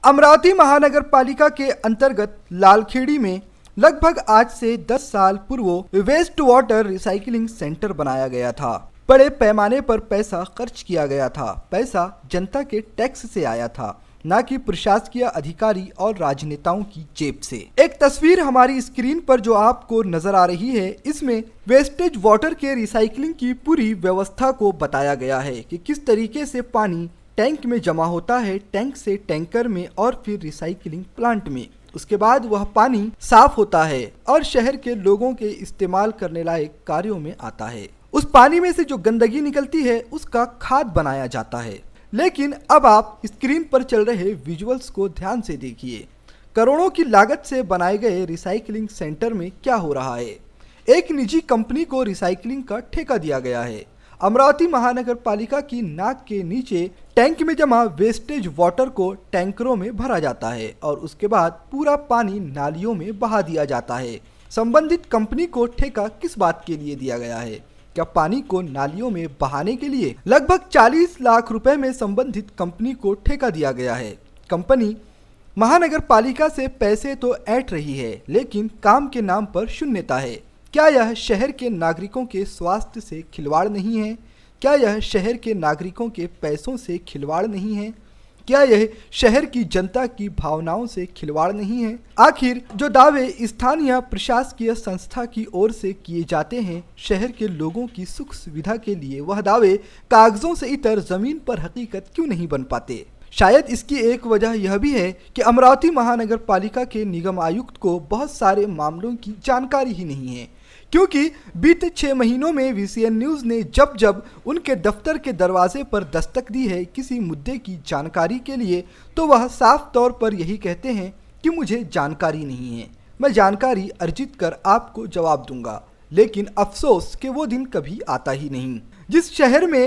अमरावती महानगर पालिका के अंतर्गत लालखेड़ी में लगभग आज से 10 साल पूर्व वेस्ट वाटर रिसाइकलिंग सेंटर बनाया गया था। बड़े पैमाने पर पैसा खर्च किया गया था। पैसा जनता के टैक्स से आया था, न कि प्रशासकीय अधिकारी और राजनेताओं की जेब से। एक तस्वीर हमारी स्क्रीन पर जो आपको नजर आ रही है, इसमें वेस्टेज वाटर के रिसाइकलिंग की पूरी व्यवस्था को बताया गया है कि किस तरीके से पानी टैंक में जमा होता है, टैंक से टैंकर में और फिर रिसाइकलिंग प्लांट में। उसके बाद वह पानी साफ होता है और शहर के लोगों के इस्तेमाल करने लायक कार्यों में आता है। उस पानी में से जो गंदगी निकलती है उसका खाद बनाया जाता है। लेकिन अब आप स्क्रीन पर चल रहे विजुअल्स को ध्यान से देखिए। करोड़ों की लागत से बनाए गए रिसाइकलिंग सेंटर में क्या हो रहा है। एक निजी कंपनी को रिसाइकलिंग का ठेका दिया गया है। अमरावती महानगर पालिका की नाक के नीचे टैंक में जमा वेस्टेज वाटर को टैंकरों में भरा जाता है और उसके बाद पूरा पानी नालियों में बहा दिया जाता है। संबंधित कंपनी को ठेका किस बात के लिए दिया गया है? क्या पानी को नालियों में बहाने के लिए? लगभग 40 लाख रुपए में संबंधित कंपनी को ठेका दिया गया है। कंपनी महानगर पालिका से पैसे तो ऐंठ रही है, लेकिन काम के नाम पर शून्यता है। क्या यह शहर के नागरिकों के स्वास्थ्य से खिलवाड़ नहीं है? क्या यह शहर के नागरिकों के पैसों से खिलवाड़ नहीं है? क्या यह शहर की जनता की भावनाओं से खिलवाड़ नहीं है? आखिर जो दावे स्थानीय प्रशासकीय संस्था की ओर से किए जाते हैं शहर के लोगों की सुख सुविधा के लिए, वह दावे कागजों से इतर जमीन पर हकीकत क्यों नहीं बन पाते? शायद इसकी एक वजह यह भी है कि अमरावती महानगर पालिका के निगम आयुक्त को बहुत सारे मामलों की जानकारी ही नहीं है, क्योंकि बीते 6 महीनों में VCN न्यूज़ ने जब जब उनके दफ्तर के दरवाजे पर दस्तक दी है किसी मुद्दे की जानकारी के लिए, तो वह साफ तौर पर यही कहते हैं कि मुझे जानकारी नहीं है, मैं जानकारी अर्जित कर आपको जवाब दूंगा। लेकिन अफसोस कि वो दिन कभी आता ही नहीं। जिस शहर में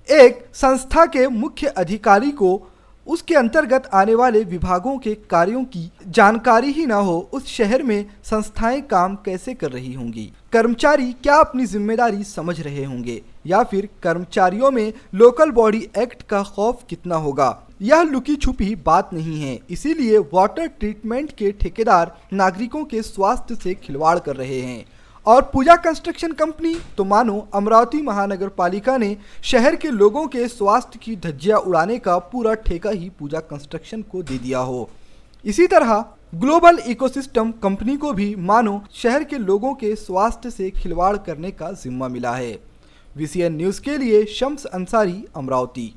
एक संस्था के मुख्य अधिकारी को उसके अंतर्गत आने वाले विभागों के कार्यों की जानकारी ही ना हो, उस शहर में संस्थाएं काम कैसे कर रही होंगी? कर्मचारी क्या अपनी जिम्मेदारी समझ रहे होंगे? या फिर कर्मचारियों में लोकल बॉडी एक्ट का खौफ कितना होगा? यह लुकी छुपी बात नहीं है। इसीलिए वाटर ट्रीटमेंट के ठेकेदार नागरिकों के स्वास्थ्य से खिलवाड़ कर रहे हैं। और पूजा कंस्ट्रक्शन कंपनी तो मानो अमरावती महानगर पालिका ने शहर के लोगों के स्वास्थ्य की धज्जियां उड़ाने का पूरा ठेका ही पूजा कंस्ट्रक्शन को दे दिया हो। इसी तरह ग्लोबल इकोसिस्टम कंपनी को भी मानो शहर के लोगों के स्वास्थ्य से खिलवाड़ करने का जिम्मा मिला है। VCN न्यूज़ के लिए शम्स अंसारी, अमरावती।